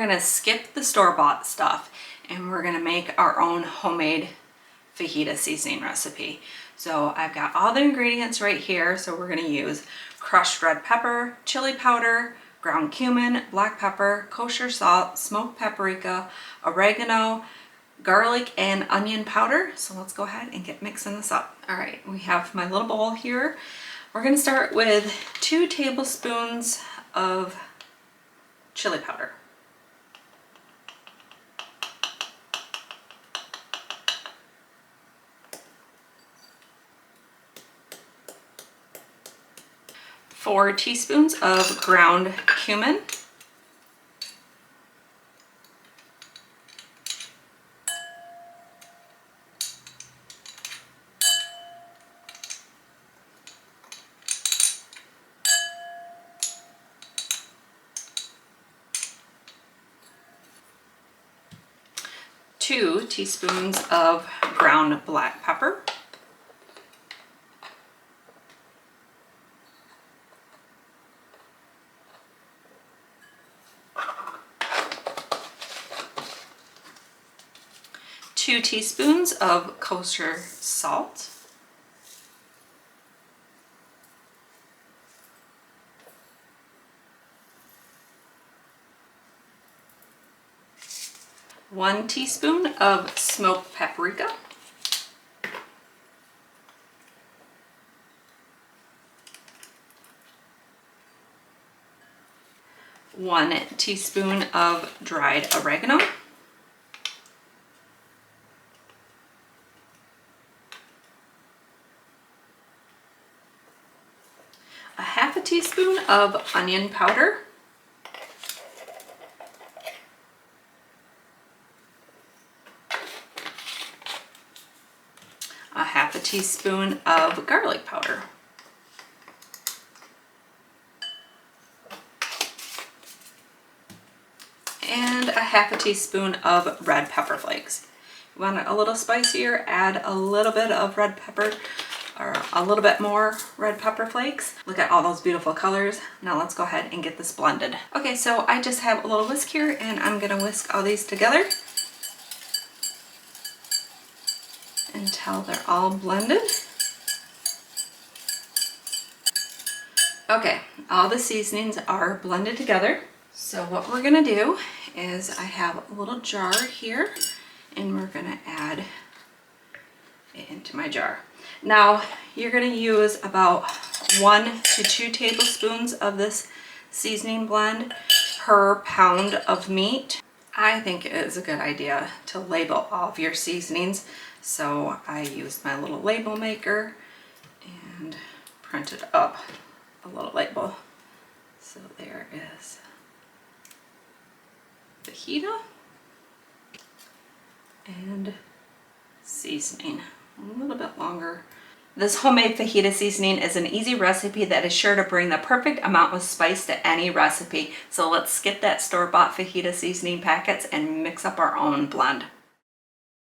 gonna skip the store-bought stuff and we're gonna make our own homemade fajita seasoning recipe. So I've got all the ingredients right here. So we're gonna use crushed red pepper, chili powder, ground cumin, black pepper, kosher salt, smoked paprika, oregano, garlic, and onion powder. So let's go ahead and get mixing this up. All right, we have my little bowl here. We're gonna start with 2 tablespoons of chili powder. Four teaspoons of ground cumin. 2 teaspoons of ground black pepper. 2 teaspoons of kosher salt. 1 teaspoon of smoked paprika. 1 teaspoon of dried oregano. 1/2 teaspoon of onion powder. 1/2 teaspoon of garlic powder. And 1/2 teaspoon of red pepper flakes. You want it a little spicier, add a little bit of red pepper or a little bit more red pepper flakes. Look at all those beautiful colors. Now let's go ahead and get this blended. Okay, so I just have a little whisk here and I'm gonna whisk all these together until they're all blended. Okay, all the seasonings are blended together. So what we're gonna do is I have a little jar here and we're gonna add it into my jar. Now you're gonna use about 1 to 2 tablespoons of this seasoning blend per pound of meat. I think it is a good idea to label all of your seasonings. So I used my little label maker and printed up a little label. So there is fajita and seasoning, a little bit longer. This homemade fajita seasoning is an easy recipe that is sure to bring the perfect amount of spice to any recipe. So let's skip that store-bought fajita seasoning packets and mix up our own blend.